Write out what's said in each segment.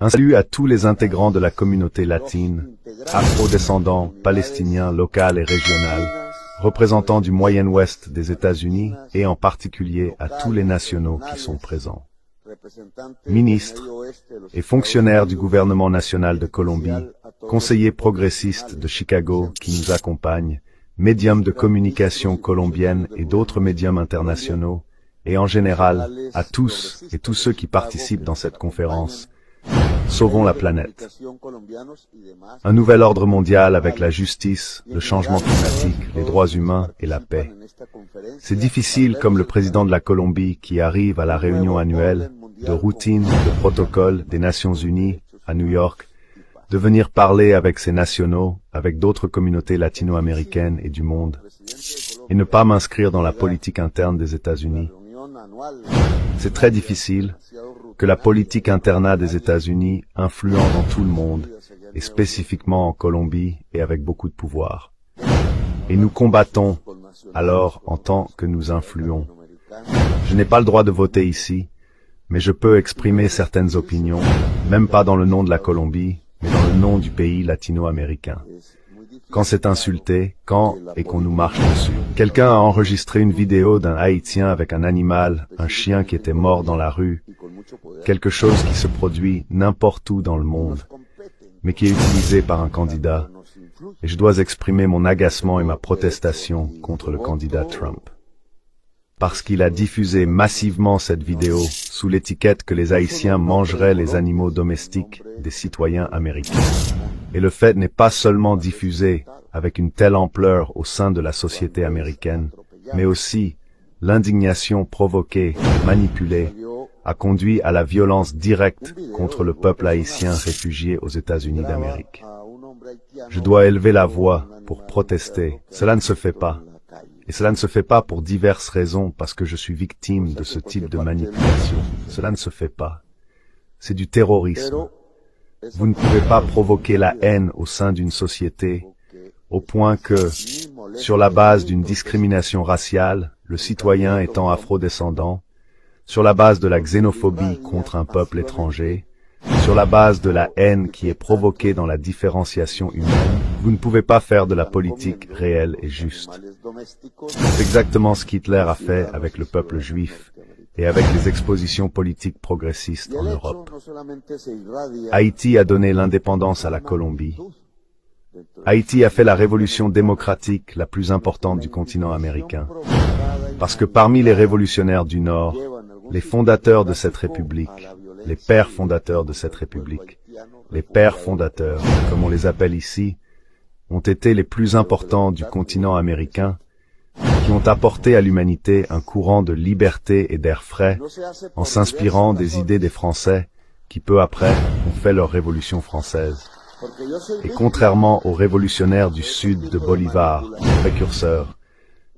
Un salut à tous les intégrants de la communauté latine, afro-descendants, palestiniens, local et régional, représentants du Moyen-Ouest des États-Unis et en particulier à tous les nationaux qui sont présents. Ministres et fonctionnaires du gouvernement national de Colombie, conseillers progressistes de Chicago qui nous accompagnent, médiums de communication colombiennes et d'autres médiums internationaux, et en général, à tous et tous ceux qui participent dans cette conférence. Sauvons la planète. Un nouvel ordre mondial avec la justice, le changement climatique, les droits humains et la paix. C'est difficile comme le président de la Colombie qui arrive à la réunion annuelle, de routine, de protocole des Nations Unies, à New York, de venir parler avec ses nationaux, avec d'autres communautés latino-américaines et du monde, et ne pas m'inscrire dans la politique interne des États-Unis. C'est très difficile que la politique interne des États-Unis influent dans tout le monde, et spécifiquement en Colombie et avec beaucoup de pouvoir. Et nous combattons alors en tant que nous influons. Je n'ai pas le droit de voter ici, mais je peux exprimer certaines opinions, même pas dans le nom de la Colombie, mais dans le nom du pays latino-américain. Quand c'est insulté, quand et qu'on nous marche dessus. Quelqu'un a enregistré une vidéo d'un Haïtien avec un animal, un chien qui était mort dans la rue, quelque chose qui se produit n'importe où dans le monde, mais qui est utilisé par un candidat, et je dois exprimer mon agacement et ma protestation contre le candidat Trump. Parce qu'il a diffusé massivement cette vidéo sous l'étiquette que les Haïtiens mangeraient les animaux domestiques des citoyens américains. Et le fait n'est pas seulement diffusé avec une telle ampleur au sein de la société américaine, mais aussi l'indignation provoquée et manipulée a conduit à la violence directe contre le peuple haïtien réfugié aux États-Unis d'Amérique. Je dois élever la voix pour protester. Cela ne se fait pas. Et cela ne se fait pas pour diverses raisons parce que je suis victime de ce type de manipulation. Cela ne se fait pas. C'est du terrorisme. Vous ne pouvez pas provoquer la haine au sein d'une société au point que, sur la base d'une discrimination raciale, le citoyen étant afro-descendant, sur la base de la xénophobie contre un peuple étranger, sur la base de la haine qui est provoquée dans la différenciation humaine, vous ne pouvez pas faire de la politique réelle et juste. C'est exactement ce qu'Hitler a fait avec le peuple juif et avec les expositions politiques progressistes en Europe. Haïti a donné l'indépendance à la Colombie. Haïti a fait la révolution démocratique la plus importante du continent américain. Parce que parmi les révolutionnaires du Nord, les fondateurs de cette république, les pères fondateurs de cette république, les pères fondateurs, comme on les appelle ici, ont été les plus importants du continent américain, qui ont apporté à l'humanité un courant de liberté et d'air frais, en s'inspirant des idées des Français, qui peu après ont fait leur révolution française. Et contrairement aux révolutionnaires du Sud de Bolivar, précurseurs,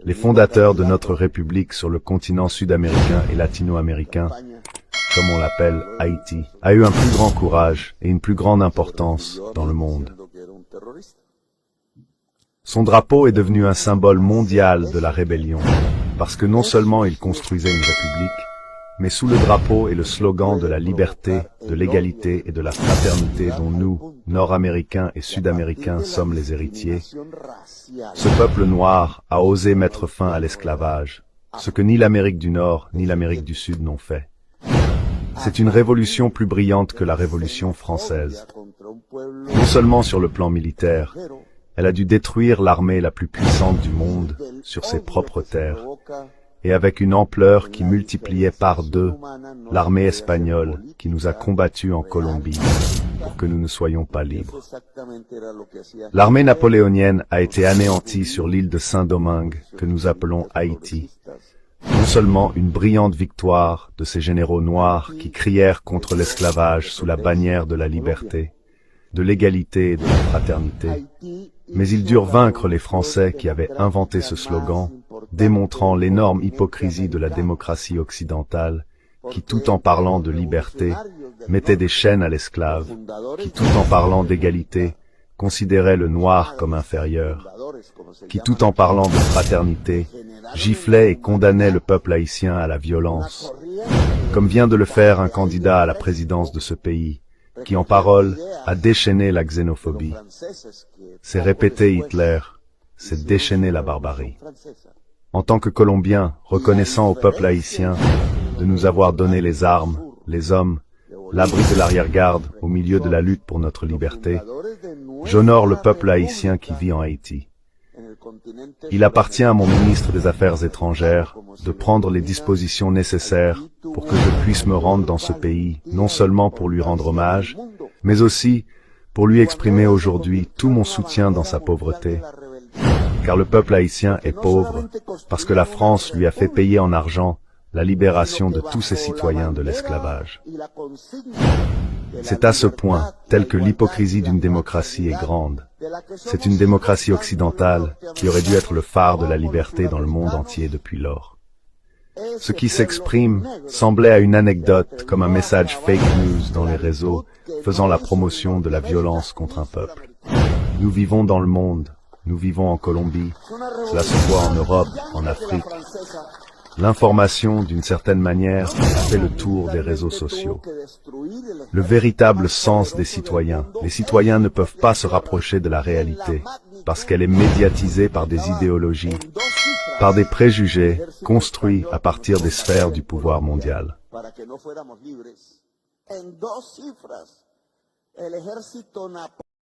les fondateurs de notre République sur le continent sud-américain et latino-américain, comme on l'appelle Haïti, a eu un plus grand courage et une plus grande importance dans le monde. Son drapeau est devenu un symbole mondial de la rébellion, parce que non seulement il construisait une république, mais sous le drapeau est le slogan de la liberté, de l'égalité et de la fraternité dont nous, Nord-Américains et Sud-Américains, sommes les héritiers. Ce peuple noir a osé mettre fin à l'esclavage, ce que ni l'Amérique du Nord ni l'Amérique du Sud n'ont fait. C'est une révolution plus brillante que la Révolution française. Non seulement sur le plan militaire, elle a dû détruire l'armée la plus puissante du monde sur ses propres terres, et avec une ampleur qui multipliait par 2 l'armée espagnole qui nous a combattus en Colombie pour que nous ne soyons pas libres. L'armée napoléonienne a été anéantie sur l'île de Saint-Domingue que nous appelons Haïti. Non seulement une brillante victoire de ces généraux noirs qui crièrent contre l'esclavage sous la bannière de la liberté, de l'égalité et de la fraternité, mais ils durent vaincre les Français qui avaient inventé ce slogan, démontrant l'énorme hypocrisie de la démocratie occidentale, qui tout en parlant de liberté, mettait des chaînes à l'esclave, qui tout en parlant d'égalité, considérait le noir comme inférieur, qui tout en parlant de fraternité, giflait et condamnait le peuple haïtien à la violence. comme vient de le faire un candidat à la présidence de ce pays, qui en parole a déchaîné la xénophobie. C'est répéter Hitler, c'est déchaîner la barbarie. En tant que Colombiens, reconnaissant au peuple haïtien de nous avoir donné les armes, les hommes, l'abri de l'arrière-garde au milieu de la lutte pour notre liberté, j'honore le peuple haïtien qui vit en Haïti. Il appartient à mon ministre des Affaires étrangères de prendre les dispositions nécessaires pour que je puisse me rendre dans ce pays, non seulement pour lui rendre hommage, mais aussi pour lui exprimer aujourd'hui tout mon soutien dans sa pauvreté. Car le peuple haïtien est pauvre, parce que la France lui a fait payer en argent la libération de tous ses citoyens de l'esclavage. C'est à ce point, tel que l'hypocrisie d'une démocratie est grande. C'est une démocratie occidentale qui aurait dû être le phare de la liberté dans le monde entier depuis lors. Ce qui s'exprime semblait à une anecdote comme un message fake news dans les réseaux faisant la promotion de la violence contre un peuple. Nous vivons dans le monde, nous vivons en Colombie, cela se voit en Europe, en Afrique. L'information, d'une certaine manière, fait le tour des réseaux sociaux. Le véritable sens des citoyens. Les citoyens ne peuvent pas se rapprocher de la réalité, parce qu'elle est médiatisée par des idéologies, par des préjugés construits à partir des sphères du pouvoir mondial.